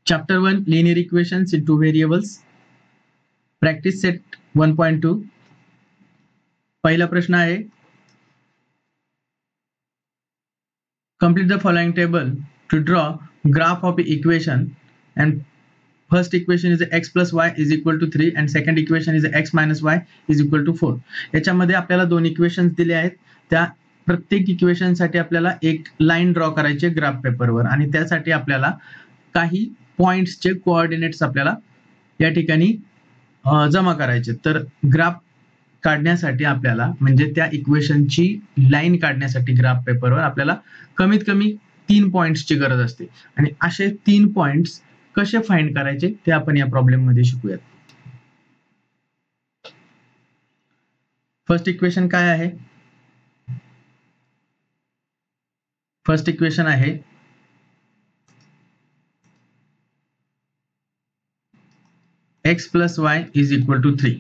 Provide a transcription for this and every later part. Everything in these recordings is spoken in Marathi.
Chapter 1 Linear Equations in Two Variables. Practice set 1.2. पहिला प्रश्न आहे, complete the following table to draw graph of equation, and first equation is x plus y is equal to 3 and second equation is x minus y is equal to 4. याच्यामध्ये आपल्याला दोन इक्वेशन्स दिले आहेत. त्या प्रत्येक इक्वेशन साठी आपल्याला एक लाईन ड्रॉ करायची ग्राफ पेपरवर, आणि त्यासाठी आपल्याला काही पॉइंट्सचे कोऑर्डिनेट्स आपल्याला या ठिकाणी जमा करायचे. तर ग्राफ काढण्यासाठी आपल्याला, म्हणजे त्या इक्वेशनची लाईन काढण्यासाठी ग्राफ पेपरवर आपल्याला कमीत कमी 3 पॉइंट्सची गरज असते. आणि असे 3 पॉइंट्स कसे फाइंड करायचे ते आपण या प्रॉब्लेम मध्ये शिकूयात. फर्स्ट इक्वेशन काय आहे? फर्स्ट इक्वेशन आहे x plus y is equal to 3.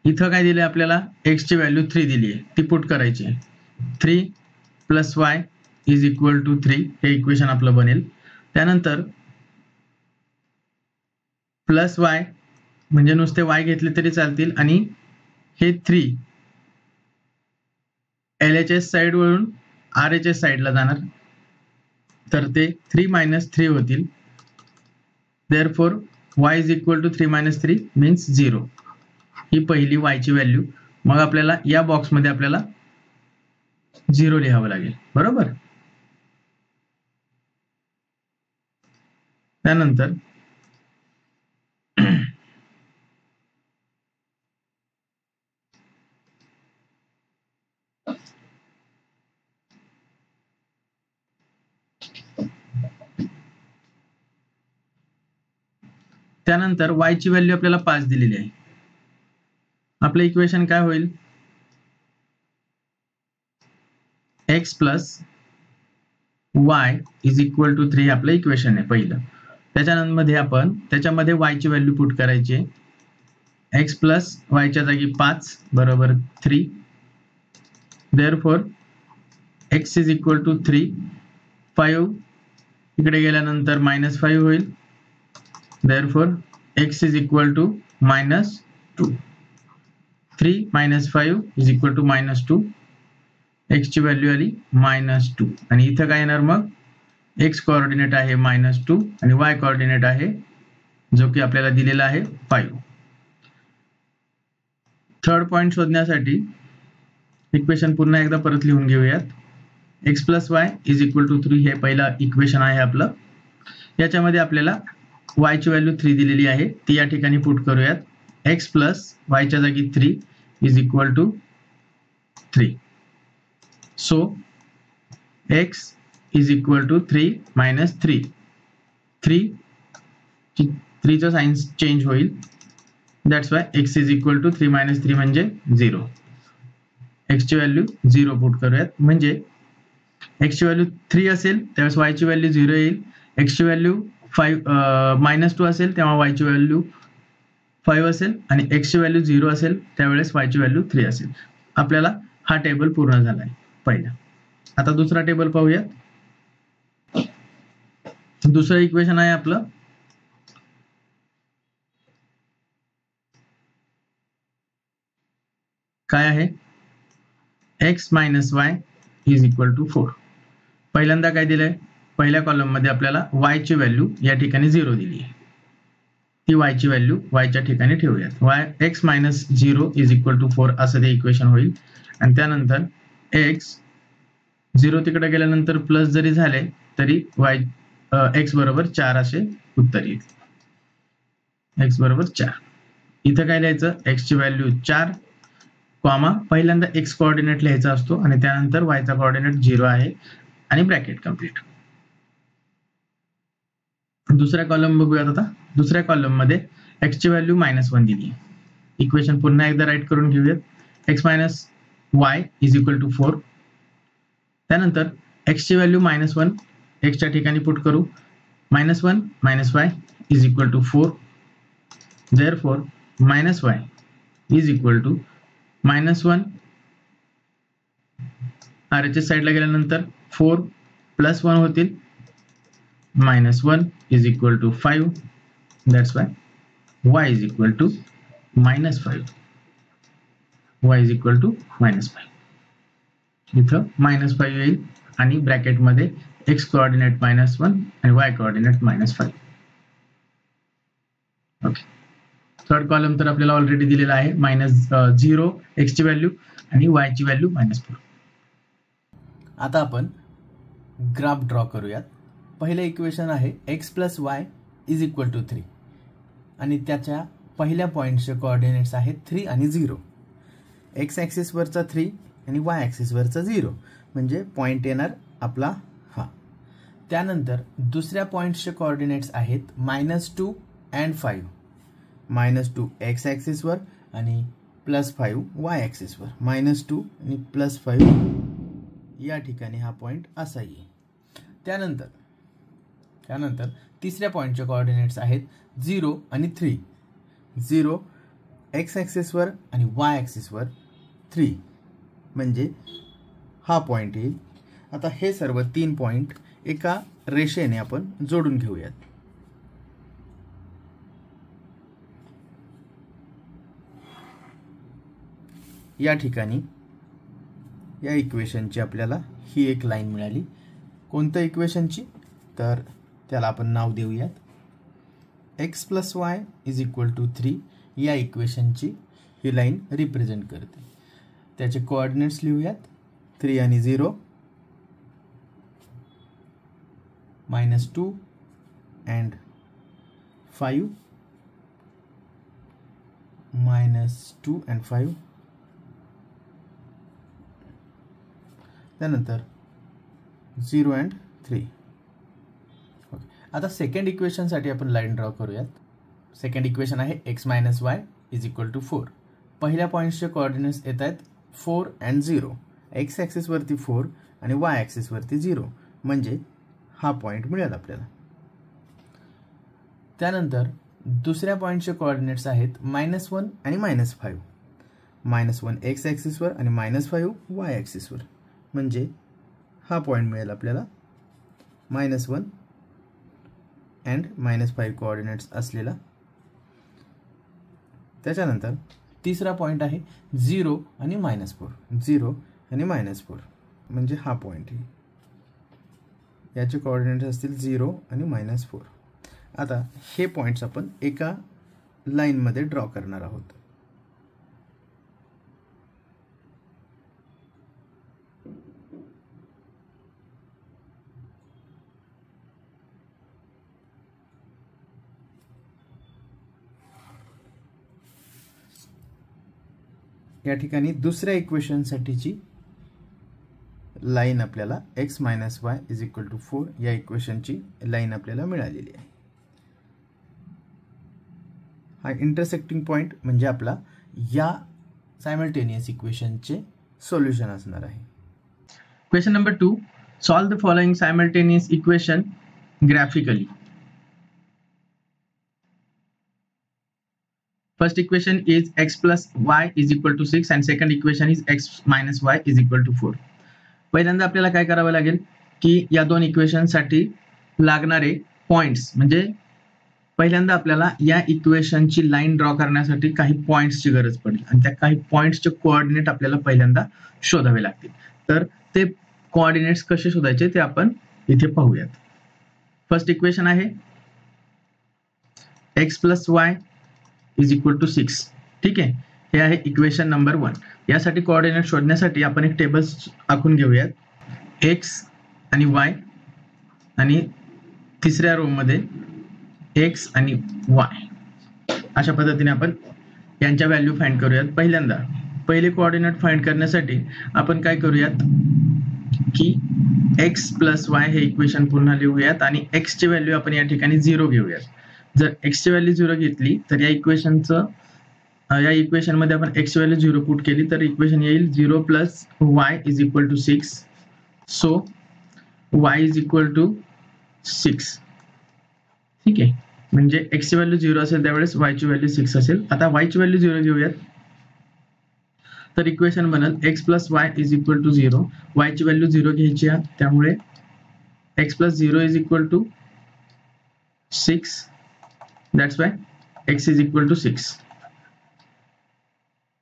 इथं काय दिलंय आपल्याला? x ची व्हॅल्यू 3 दिली आहे, ती पुट करायची आहे. 3 plus y is equal to 3 हे इक्वेशन आपलं बनेल. त्यानंतर प्लस वाय म्हणजे नुसते y घेतले तरी चालतील, आणि हे 3 LHS साइड वरून RHS साइडला जाणार, तर ते 3 मायनस 3 होतील. Therefore y is equal to 3 minus 3 means 0. ही पहिली y ची व्हॅल्यू. मग आपल्याला या बॉक्समध्ये आपल्याला 0 लिहावं लागेल, बरोबर. त्यानंतर त्यानंतर y ची व्हॅल्यू आपल्याला 5 दिलेली आहे. आपलं इक्वेशन काय होईल? x plus y is equal to 3 आपलं इक्वेशन आहे पहिलं. त्याच्यामध्ये y ची व्हॅल्यू पुट करायची आहे. x प्लस वायच्या जागी 5 बरोबर 3. Therefore x is equal to 3. 5 इकडे गेल्यानंतर मायनस 5 होईल. Therefore x is equal to minus 2. 3 minus 5 is equal to minus 2. x ची व्हॅल्यू आली मायनस 2. आणि इथं काय येणार? मग x कोऑर्डिनेट आहे मायनस 2 आणि y कोऑर्डिनेट आहे जो की आपल्याला दिलेला आहे 5. थर्ड पॉइंट शोधण्यासाठी इक्वेशन पुन्हा एकदा परत लिहून घेऊयात. x plus y is equal to 3 हे पहिला इक्वेशन आहे आपलं. याच्यामध्ये आपल्याला y ची व्हॅल्यू 3 दिलेली आहे, ती या ठिकाणी पुट करूयात. x प्लस वायच्या जागी 3 is equal to 3. So x is equal to 3 minus 3. 3 चं साइन चेंज होईल. That's why x is equal to 3 minus 3 म्हणजे 0. x ची व्हॅल्यू 0 पुट करूयात. म्हणजे x ची व्हॅल्यू 3 असेल त्यावेळेस y ची व्हॅल्यू 0 येईल. x ची व्हॅल्यू मायनस 2 असेल तेव्हा y ची व्हॅल्यू 5 असेल, आणि x ची व्हॅल्यू 0 असेल त्यावेळेस y ची व्हॅल्यू 3 असेल. आपल्याला हा टेबल पूर्ण झाला आहे पहिला. आता दुसरा टेबल पाहूया. दुसरं इक्वेशन आहे आपलं काय आहे? x minus y is equal to 4. पहिल्यांदा काय दिलंय? पहिल्या कॉलम मध्ये आपल्याला y ची व्हॅल्यू या ठिकाणी 0 दिली आहे. ती y ची व्हॅल्यू y च्या ठिकाणी ठेवूयात. x minus 0 is equal to 4 असं ते इक्वेशन होईल. आणि त्यानंतर x 0 तिकडे गेल्यानंतर प्लस जरी झाले तरी x बरोबर 4 असे उत्तर येईल. x बरोबर 4. इथं काय लिहायचं? x ची व्हॅल्यू 4 कॉमा पहिल्यांदा x कोऑर्डिनेट लिहायचा असतो आणि त्यानंतर y चा कोऑर्डिनेट 0 आहे आणि ब्रॅकेट कंप्लीट. दुसऱ्या कॉलम बघूयात. आता दुसऱ्या कॉलम मध्ये x ची व्हॅल्यू -1 दिली आहे. इक्वेशन पुन्हा एकदा राईट करून घेऊयात. x minus y is equal to 4. त्यानंतर x ची व्हॅल्यू -1 x च्या ठिकाणी पुट करू. -1 minus y is equal to 4. Therefore minus y is equal to -1 RHS साइडला गेल्यानंतर 4 प्लस 1 होतील. minus 1 is equal to 5. That's why y is equal to minus 5. y is equal to minus 5. इथं minus 5 येईल आणि ब्रॅकेटमध्ये x कोऑर्डिनेट -1 आणि y coordinate -5. Okay. Third column तर आपल्याला ऑलरेडी दिलेला आहे, -0 x ची व्हॅल्यू आणि y ची व्हॅल्यू -4. आता आपण ग्राफ ड्रॉ करूयात. पहिलं इक्वेशन आहे x + y = 3 आणि त्याच्या पहिल्या पॉईंटचे कोऑर्डिनेट्स आहेत 3 आणि 0. x ॲक्सिस वरचा 3 आणि y ॲक्सिस वरचा 0 म्हणजे पॉईंट येणार आपला हा. त्यानंतर दुसऱ्या पॉईंटचे कोऑर्डिनेट्स आहेत -2 and 5. -2 x ॲक्सिस वर आणि +5 y ॲक्सिस वर. -2 आणि +5 या ठिकाणी हा पॉईंट असा येईल. त्यानंतर तिसऱ्या पॉईंटचे कोऑर्डिनेट्स आहेत 0 आणि 3. 0 x ॲक्सिस वर आणि y ॲक्सिस वर 3 म्हणजे हा पॉईंट येईल. आता हे सर्व 3 पॉईंट एका रेषेने आपण जोडून घेऊयात. या ठिकाणी या इक्वेशनची आपल्याला ही एक लाईन मिळाली. कोणत्या इक्वेशनची? तर त्याला आपण नाव देऊयात x + y = 3. या इक्वेशनची ही लाईन रिप्रेझेंट करते. त्याचे कोऑर्डिनेट्स लिहूयात 3 आणि 0, -2 and 5, -2 and 5. त्यानंतर 0 and 3. ओके. आता सेकंड इक्वेशनसाठी आपण लाईन ड्रॉ करूयात. सेकंड इक्वेशन आहे x - y = 4. पहिल्या पॉईंटचे कोऑर्डिनेट्स येत आहेत 4 and 0. x ॲक्सिस वरती 4 आणि y ॲक्सिस वरती 0 म्हणजे हा पॉईंट मिळेल आपल्याला. त्यानंतर दुसऱ्या पॉईंटचे कोऑर्डिनेट्स आहेत -1 आणि -5. -1 x ॲक्सिस वर आणि -5 y ॲक्सिस वर म्हणजे हा पॉईंट मिळेल आपल्याला. -1 and -5 कोऑर्डिनेट्स असलेला. त्याच्यानंतर तिसरा पॉईंट आहे 0 आणि -4. 0 आणि -4 म्हणजे हा पॉईंट आहे. याचे कोऑर्डिनेट्स असतील 0 आणि -4. आता हे पॉईंट्स आपण एका लाईनमध्ये ड्रॉ करणार आहोत. या ठिकाणी दुसऱ्या इक्वेशनसाठीची लाईन आपल्याला x - y = 4 या इक्वेशनची लाईन आपल्याला मिळालेली आहे. हा इंटरसेक्टिंग पॉईंट म्हणजे आपला या सायमल्टेनियस इक्वेशनचे सोल्युशन असणार आहे. Question number 2. Solve the following simultaneous equation graphically. First equation is x + y = 6 and second equation is x - y = 4. पहिल्यांदा आपल्याला काय करावं लागेल की या दोन इक्वेशन साठी लागणारे पॉइंट्स म्हणजे पहिल्यांदा आपल्याला या इक्वेशनची लाईन ड्रॉ करण्यासाठी काही पॉइंट्सची गरज पडेल आणि त्या काही पॉइंट्सचे कोऑर्डिनेट आपल्याला पहिल्यांदा शोधावे लागतील. तर ते कोऑर्डिनेट्स कसे शोधायचे ते आपण इथे पाहूयात. फर्स्ट इक्वेशन आहे x + y = 6. ठीक आहे. हे आहे इक्वेशन नंबर 1. यासाठी कोऑर्डिनेट शोधण्यासाठी आपण एक टेबल आखून घेऊयात. x आणि y आणि तिसऱ्या रो मध्ये x आणि y अशा पद्धतीने आपण यांच्या व्हॅल्यू फाइंड करूयात. पहिल्यांदा पहिले कोऑर्डिनेट फाइंड करण्यासाठी आपण काय करूयात की x + y हे इक्वेशन पुन्हा लिहूयात आणि x ची व्हॅल्यू आपण या ठिकाणी 0 घेऊयात. जर x ची व्हॅल्यू 0 घेतली तर या इक्वेशन मध्ये आपण x ची व्हॅल्यू 0 पुट केली तर इक्वेशन येईल 0 + y = 6. So y = 6. ठीक आहे. म्हणजे x ची व्हॅल्यू 0 असेल त्यावेळेस y ची व्हॅल्यू 6 असेल. आता y ची व्हॅल्यू 0 घेऊयात तर इक्वेशन बनल x + y = 0. y ची व्हॅल्यू 0 घ्यायची आहे त्यामुळे x + 0 = 6. That's why x is equal to 6.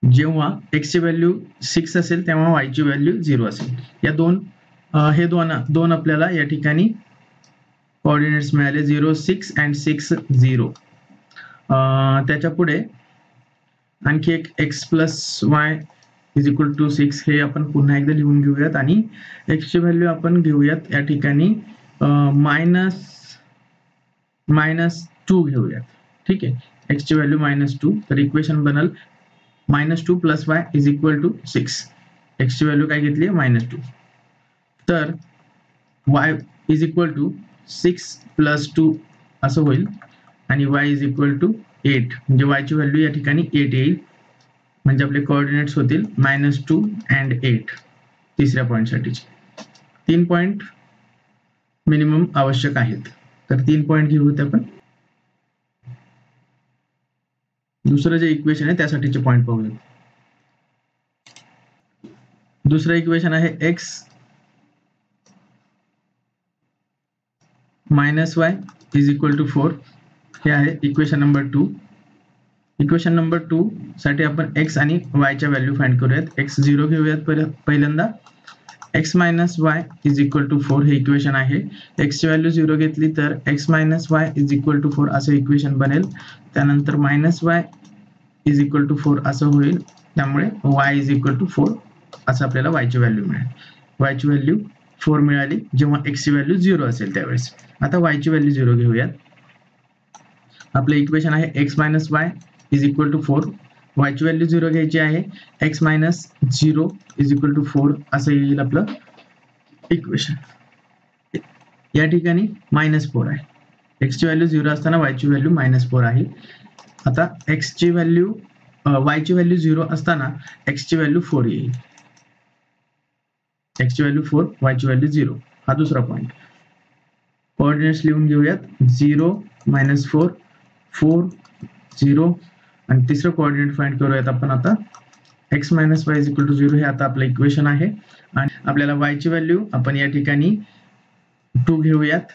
जेव्हा x ची व्हॅल्यू 6 असेल तेव्हा y ची व्हॅल्यू 0 असेल. या हे दोन आपल्याला या ठिकाणी कोऑर्डिनेट्स मिळाले 0, 6 अँड 6, 0. त्याच्या पुढे आणखी एक x plus y is equal to 6 हे आपण पुन्हा एकदा लिहून घेऊयात आणि x ची व्हॅल्यू आपण घेऊयात या ठिकाणी -2 घेऊयात. ठीक आहे, x ची व्हॅल्यू -2. तर इक्वेशन बनल -2 plus y is equal to 6. x ची व्हॅल्यू काय घेतली आहे -2. तर y is equal to 6 plus 2 असं होईल आणि y इज इक्वल टू 8. म्हणजे y ची व्हॅल्यू या ठिकाणी 8 येईल. म्हणजे आपले कोऑर्डिनेट्स होतील -2 अँड 8 तिसऱ्या पॉईंटसाठीचे. 3 पॉईंट मिनिमम आवश्यक आहेत. तर 3 पॉईंट घेऊयात आपण. दुसरं जे इक्वेशन आहे त्यासाठीचे पॉईंट पाहूया. दुसरं इक्वेशन आहे x -y is equal to 4. हे आहे इक्वेशन नंबर 2. इक्वेशन नंबर 2 साठी आपण x आणि y च्या व्हॅल्यू फाइंड करूयात. x 0 घेऊयात पहिल्यांदा. x - y is equal to 4 हे इक्वेशन आहे. x ची व्हॅल्यू 0 घेतली तर x - y is equal to 4 असं इक्वेशन बनेल. त्यानंतर -y इज इक्वल टू 4 असं होईल. त्यामुळे y इज इक्वल टू 4 असं आपल्याला y ची व्हॅल्यू मिळेल. y ची व्हॅल्यू 4 मिळाली जेव्हा x ची व्हॅल्यू 0 असेल त्यावेळेस. आता y ची व्हॅल्यू 0 घेऊयात. आपलं इक्वेशन आहे x - y is equal to 4. y ची व्हॅल्यू 0 घ्यायची आहे. x - 0 इज इक्वल टू 4 असं येईल आपलं इक्वेशन. या ठिकाणी -4 आहे. x ची व्हॅल्यू 0 असताना y ची व्हॅल्यू -4 आहे. आता x ची व्हॅल्यू y ची व्हॅल्यू 0 असताना x ची व्हॅल्यू 4 येईल. x ची व्हॅल्यू 4, y ची व्हॅल्यू 0. हा दुसरा पॉईंट. कोऑर्डिनेट्स लिहून घेऊयात. 0, -4, 4, 0 आणि तिसरं कोऑर्डिनेट फाइंड करूयात आपण आता. x - y is equal to 0 हे आता आपलं इक्वेशन आहे आणि आपल्याला y ची व्हॅल्यू आपण या ठिकाणी 2 घेऊयात.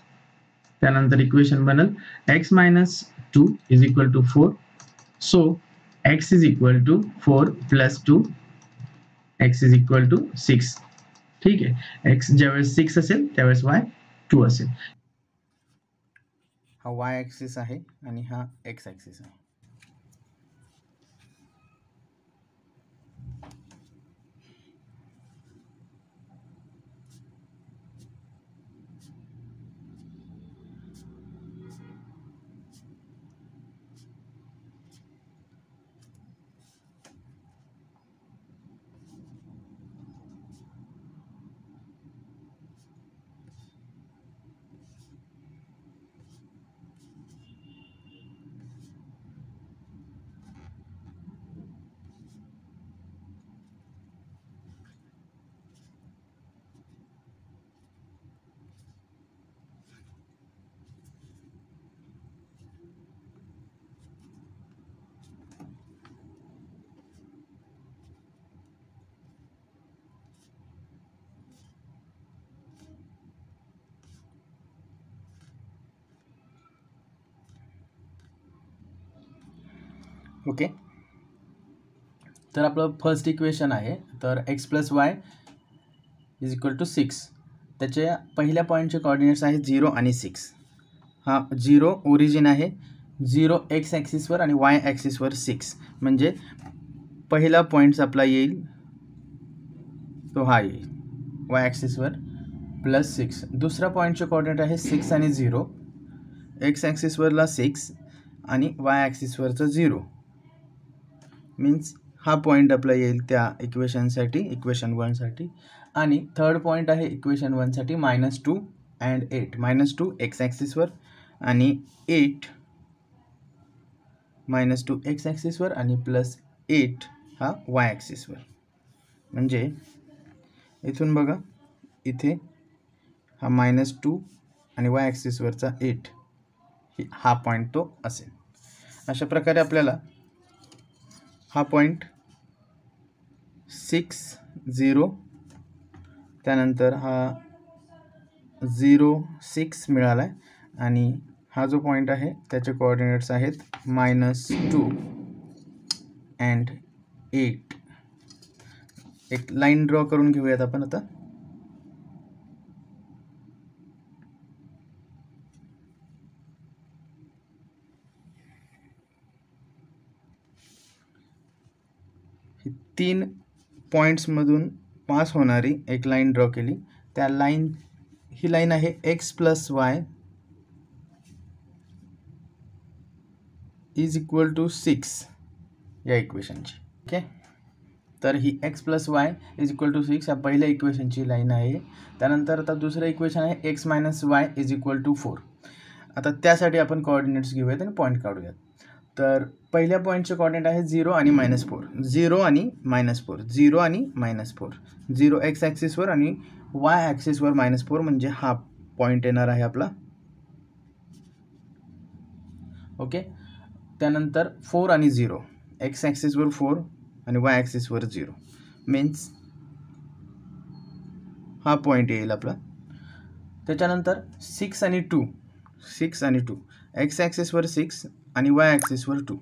त्यानंतर इक्वेशन बनल x - 2 is equal to 4. So x is equal to 4 plus 2, x is equal to 6. ठीक आहे, x ज्यावेळेस 6 असेल त्यावेळेस y 2 असेल. हा y ॲक्सिस आहे आणि हा x ॲक्सिस आहे. ओके, तर आपलं फर्स्ट इक्वेशन आहे. तर x plus y is equal to 6. त्याच्या पहिल्या पॉईंटचे कोऑर्डिनेट्स आहेत 0 आणि 6. हा 0 ओरिजिन आहे. 0 x ॲक्सिसवर आणि y ॲक्सिसवर 6. म्हणजे पहिला पॉईंट्स आपला येईल तो हा येईल y ॲक्सिसवर प्लस 6. दुसरा पॉईंटचे कोऑर्डिनेट आहे 6 आणि 0. x ॲक्सिसवरला 6 आणि y ॲक्सिसवरचा 0. मीन्स हा पॉईंट आपला येईल त्या इक्वेशनसाठी, इक्वेशन 1 साठी. आणि थर्ड पॉईंट आहे इक्वेशन 1 साठी -2 अँड 8. -2 x ॲक्सिसवर आणि 8 -2 x ॲक्सिसवर आणि प्लस 8 हा y ॲक्सिसवर. म्हणजे इथून बघा, इथे हा -2 आणि y ॲक्सिसवरचा 8 हा पॉईंट तो असेल. अशा प्रकारे आपल्याला हा पॉईंट 6, 0 त्यानंतर हा 0, 6 मिळाला आहे आणि हा जो पॉईंट आहे त्याचे कोऑर्डिनेट्स आहेत -2 अँड 8. एक लाईन ड्रॉ करून घेऊयात आपण आता. ही 3 पॉईंट्समधून पास होणारी एक लाईन ड्रॉ केली. त्या ही लाईन आहे x + y = 6 या इक्वेशनची. ओके, तर ही x + y = 6 या पहिल्या इक्वेशनची लाईन आहे. त्यानंतर आता दुसरं इक्वेशन आहे x - y = 4. आता त्यासाठी आपण कोऑर्डिनेट्स घेऊयात आणि पॉईंट काढूयात. तर पहिल्या पॉईंटचे कोऑर्डिनेट आहे 0 आणि -4. 0 आणि -4, 0 आणि -4, 0 x ॲक्सिसवर आणि y ॲक्सिसवर -4 म्हणजे हा पॉईंट येणार आहे आपला. ओके, त्यानंतर 4 आणि 0, x ॲक्सिसवर 4 आणि y ॲक्सिसवर 0 मीन्स हा पॉईंट येईल आपला. त्याच्यानंतर 6 आणि 2, 6 आणि 2, x ॲक्सिसवर 6 आणि y ॲक्सिसवर 2,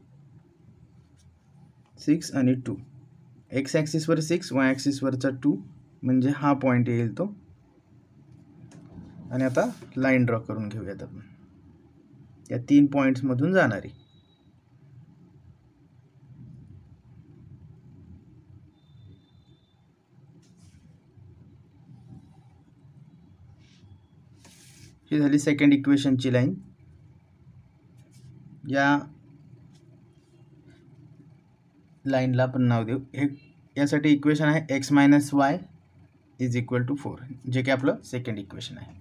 6 आणि 2, x ॲक्सिसवर 6 y ॲक्सिसवरचा 2 म्हणजे हा पॉईंट येईल तो. आणि आता लाईन ड्रॉ करून घेऊयात आपण या 3 पॉईंट्समधून जाणारी. ही झाली सेकंड इक्वेशनची लाईन. या लाईनला आपण नाव देऊ. हे यासाठी इक्वेशन आहे x - y = 4, जे की आपलं सेकंड इक्वेशन आहे.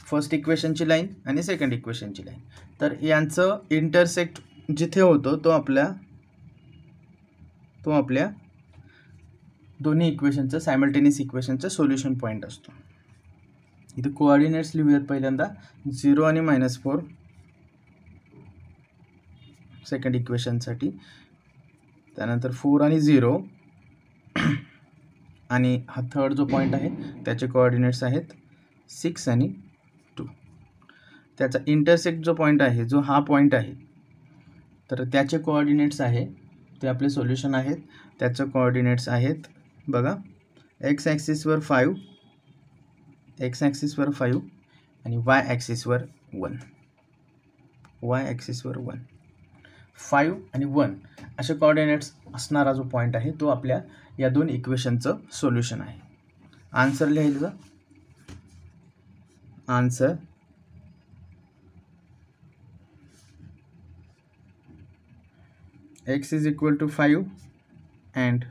फर्स्ट इक्वेशनची लाईन आणि सेकंड इक्वेशनची लाईन. तर यांचं इंटरसेक्ट जिथे होतो तो आपल्या दोन्ही इक्वेशनचं सायमल्टेनियस इक्वेशनचं सोल्युशन पॉईंट असतो. इथे कोऑर्डिनेट्स लिहूयात. पहिल्यांदा 0 आणि -4 सेकंड इक्वेशनसाठी, त्यानंतर 4 आणि 0 आणि हा थर्ड जो पॉईंट आहे त्याचे कोऑर्डिनेट्स आहेत 6 आणि 2. त्याचा इंटरसेक्ट जो पॉईंट आहे, जो हा पॉईंट आहे, तर त्याचे कोऑर्डिनेट्स आहे ते आपले सोल्युशन आहेत. त्याचे कोऑर्डिनेट्स आहेत बघा, x ॲक्सिसवर 5, x ॲक्सिसवर 5 आणि y ॲक्सिसवर 1, y ॲक्सिसवर 1, 5 आणि 1 असे कोऑर्डिनेट्स असणारा जो पॉईंट आहे तो आपल्या या दोन इक्वेशनचं सोल्युशन आहे. आन्सर लिहायचं. Answer x = 5 and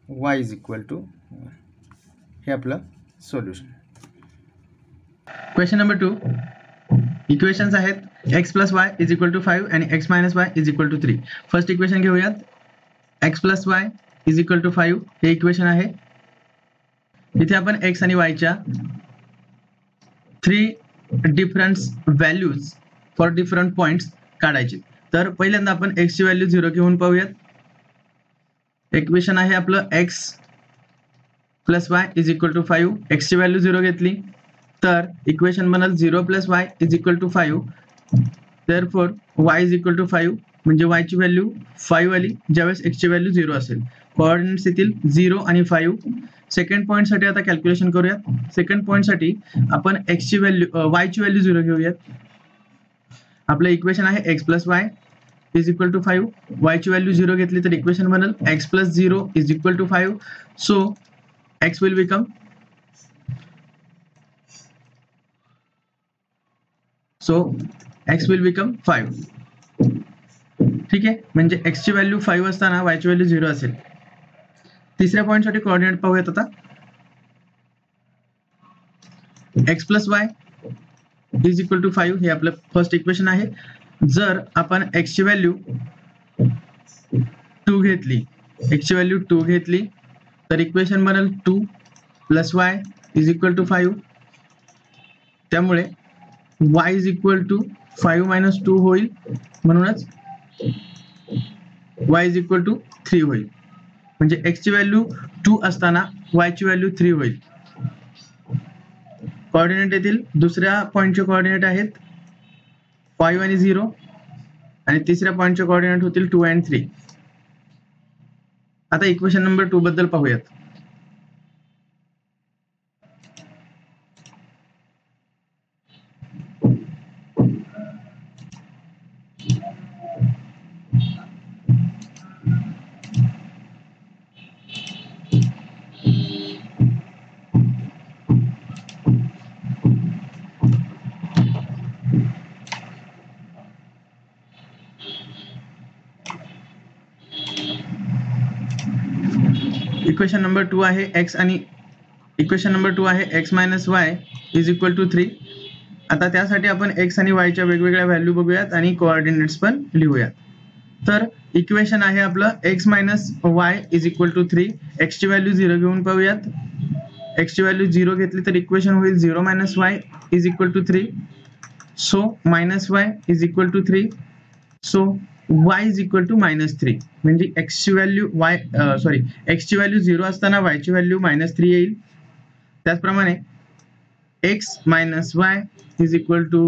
y = 1. हे आपलं सोल्युशन. Question number 2. इक्वेशन्स आहेत x + y = 5 आणि x - y = 3. फर्स्ट इक्वेशन घेऊयात. x + y = 5 हे इक्वेशन आहे. इथे आपण x आणि y च्या 3 different values for different points काढायचे. तर पहिल्यांदा आपण x ची व्हॅल्यू 0 घेऊन पाहूयात. इक्वेशन आहे आपलं x + y = 5. x ची व्हॅल्यू 0 घेतली तर इक्वेशन बनल 0 + y = 5. therefore y = 5 म्हणजे y ची व्हॅल्यू 5 आली ज्यावेळेस x ची व्हॅल्यू 0 असेल. कोऑर्डिनेट्स येतील 0 आणि 5. सेकंड पॉईंट साठी आता कॅल्क्युलेशन करूयात. सेकंड पॉईंट साठी आपण y ची व्हॅल्यू 0 घेऊयात. आपलं इक्वेशन आहे x + y = 5. y ची व्हॅल्यू 0 घेतली तर इक्वेशन बनल x + 0 = 5. So x will become x will become 5. ठीक आहे, म्हणजे x ची व्हॅल्यू 5 असताना y ची व्हॅल्यू 0 असेल. तिसऱ्या पॉईंट साठी कोऑर्डिनेट पाहूयात आता. x + y = 5 हे आपलं फर्स्ट इक्वेशन आहे. जर आपण x ची व्हॅल्यू 2 घेतली तर इक्वेशन बनल 2 + y = 5. त्यामुळे y = 5 - 2 होईल, म्हणूनच y = 3 होईल. म्हणजे x ची व्हॅल्यू 2 असताना y ची व्हॅल्यू 3 होईल. कोऑर्डिनेट येतील. दुसऱ्या पॉईंटचे कोऑर्डिनेट आहेत 5 आणि 0 आणि तिसऱ्या पॉईंटचे कोऑर्डिनेट होतील 2 आणि 3. आता इक्वेशन नंबर 2 बद्दल पाहूयात. इक्वेशन नंबर 2 आहे x आणि इक्वेशन नंबर 2 आहे x minus y is equal to 3. आता त्यासाठी आपण x आणि y च्या वेगवेगळ्या व्हॅल्यू बघूयात आणि कोऑर्डिनेट्स पण लिहूयात. तर इक्वेशन आहे आपलं x minus y is equal to 3. x ची व्हॅल्यू 0 घेऊन पाहूयात. x ची व्हॅल्यू 0 घेतली तर इक्वेशन होईल 0 minus y is equal to 3. So minus y is equal to 3. So y is equal to minus 3. म्हणजे x ची व्हॅल्यू x ची व्हॅल्यू 0 असताना y ची व्हॅल्यू मायनस 3 येईल. त्याचप्रमाणे x minus y is equal to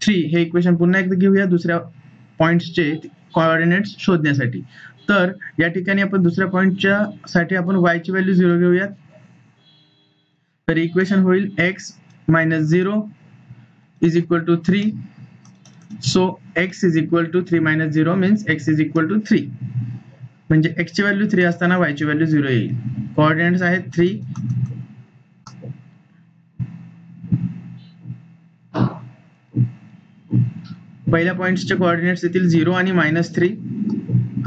3 हे इक्वेशन पुन्हा एकदा घेऊया दुसऱ्या पॉइंट्सचे कोऑर्डिनेट्स शोधण्यासाठी. तर या ठिकाणी आपण दुसऱ्या पॉइंटच्या साठी आपण y ची व्हॅल्यू 0 घेऊयात. तर इक्वेशन होईल x minus 0 is equal to 3. So x is equal to 3 minus 0 means x is equal to 3. म्हणजे x ची व्हॅल्यू 3 असताना y ची व्हॅल्यू 0 येईल. कोऑर्डिनेट्स आहेत 3. पहिल्या पॉइंटचे कोऑर्डिनेट्स येतील 0 आणि मायनस 3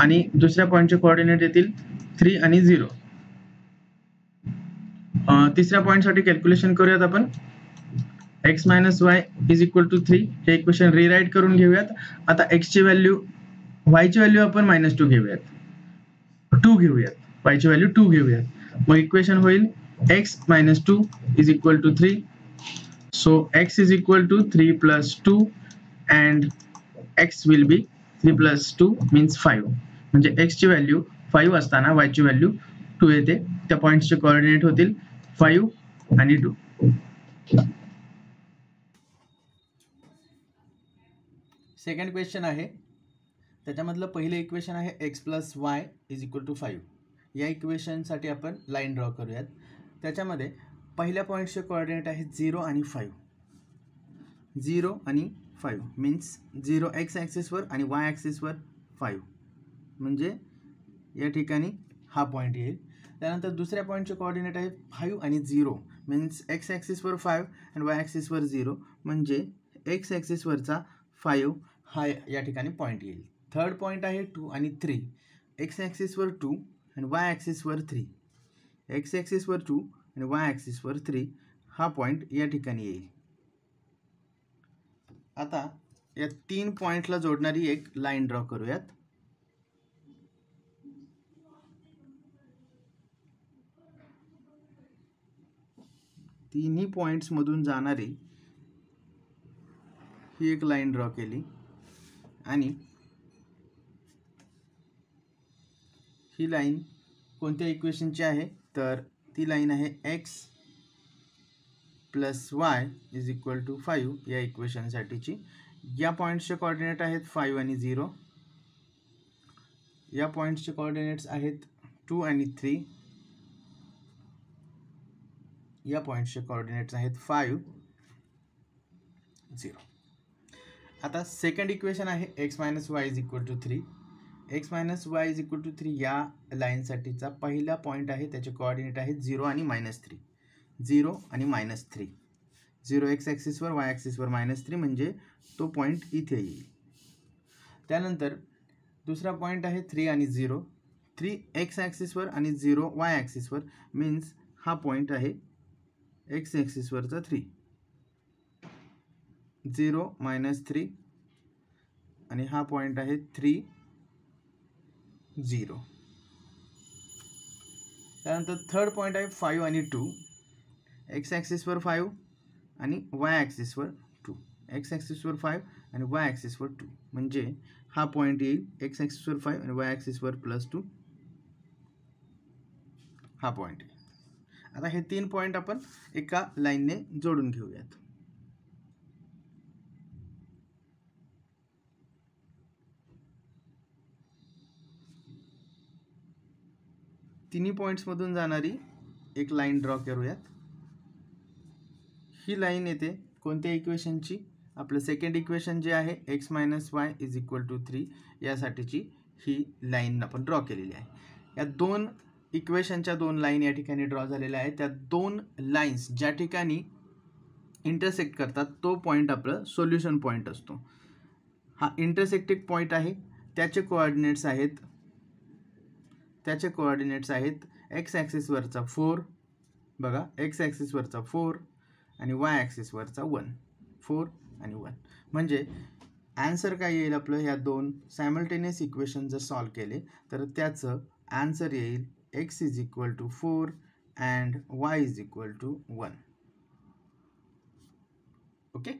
आणि दुसऱ्या पॉइंटचे कोऑर्डिनेट येतील 3 आणि 0. तिसऱ्या पॉइंटसाठी कॅल्क्युलेशन करूयात आपण. x minus y is equal to 3 हे इक्वेशन रिराईट करून घेऊयात. आता x ची व्हॅल्यू y ची व्हॅल्यू आपण मायनस 2 घेऊयात. 2 घेऊयात. y ची व्हॅल्यू 2 घेऊयात. मग इक्वेशन होईल x minus 2 is equal to 3. So x is equal to 3 plus 2 and x will be 3 plus 2 means 5. म्हणजे x ची व्हॅल्यू 5 असताना y ची व्हॅल्यू 2 येते. त्या पॉइंटचे कोऑर्डिनेट होतील 5 आणि 2. सेकंड क्वेश्चन आहे, त्याच्यामधलं पहिलं इक्वेशन आहे x plus y is equal to 5. या इक्वेशनसाठी आपण लाईन ड्रॉ करूयात. त्याच्यामध्ये पहिल्या पॉईंटचे कोऑर्डिनेट आहेत 0 आणि 5. 0 आणि 5 मीन्स 0 x ॲक्सिसवर आणि y ॲक्सिसवर 5. म्हणजे या ठिकाणी हा पॉईंट येईल. त्यानंतर दुसऱ्या पॉईंटचे कोऑर्डिनेट आहे 5 आणि 0 मीन्स x ॲक्सिसवर 5 आणि y ॲक्सिसवर 0. म्हणजे x ॲक्सिसवरचा 5 हा या ठिकाणी पॉईंट येईल. थर्ड पॉईंट आहे 2 आणि 3. x ॲक्सिसवर 2 आणि y ॲक्सिसवर 3. x ॲक्सिसवर 2 आणि y ॲक्सिसवर 3 हा पॉईंट या ठिकाणी येईल. आता या 3 पॉईंटला जोडणारी एक लाईन ड्रॉ करूयात. तिन्ही पॉईंट्स मधून जाणारी ही एक लाईन ड्रॉ केली आणि ही लाईन कोणत्या इक्वेशनची आहे तर ती लाईन आहे x plus y is equal to 5 या इक्वेशनसाठीची. या पॉईंट्सचे कोऑर्डिनेट आहेत 5 आणि 0. या पॉईंट्सचे कोऑर्डिनेट्स आहेत 2 आणि 3. या पॉईंट्सचे कोऑर्डिनेट्स आहेत 5 0. आता सेकंड इक्वेशन आहे x minus y is equal to 3. x minus y is equal to 3 या लाईनसाठीचा पहिला पॉईंट आहे, त्याचे कोऑर्डिनेट आहेत 0 आणि मायनस 3. 0 आणि मायनस 3. 0 x ॲक्सिसवर y ॲक्सिसवर मायनस 3 म्हणजे तो पॉईंट इथे येईल. त्यानंतर दुसरा पॉईंट आहे 3 आणि 0. 3 x ॲक्सिसवर आणि 0 y ॲक्सिसवर मीन्स हा पॉईंट आहे x ॲक्सिसवरचा 3. 0 मायनस 3 आणि हा पॉईंट आहे 3 0. त्यानंतर थर्ड पॉईंट आहे 5 आणि 2. x ॲक्सिसवर 5 आणि y ॲक्सिसवर 2. x ॲक्सिसवर 5 आणि y ॲक्सिसवर 2 म्हणजे हा पॉईंट येईल x ॲक्सिसवर 5 आणि y ॲक्सिसवर प्लस 2 हा पॉईंट आहे. आता हे 3 पॉईंट आपण एका लाईनने जोडून घेऊयात. तिन्ही पॉईंट्समधून जाणारी एक लाईन ड्रॉ करूयात. ही लाईन येते कोणत्या इक्वेशनची? आपलं सेकंड इक्वेशन जे आहे x minus y is equal to 3 यासाठीची ही लाईन आपण ड्रॉ केलेली आहे. या दोन इक्वेशनच्या दोन लाईन या ठिकाणी ड्रॉ झालेल्या आहेत. त्या दोन लाईन्स ज्या ठिकाणी इंटरसेक्ट करतात तो पॉईंट आपलं सोल्युशन पॉईंट असतो. हा इंटरसेक्टिंग पॉईंट आहे. त्याचे कोऑर्डिनेट्स आहेत एक्स ॲक्सिसवरचा 4 बघा, एक्स ॲक्सिसवरचा 4 आणि वाय ॲक्सिसवरचा 1, 4 आणि 1. म्हणजे आन्सर काय येईल आपलं? ह्या दोन सायमल्टेनियस इक्वेशन जर सॉल्व केले तर त्याचं आन्सर येईल x is equal to 4 and y is equal to 1. Okay.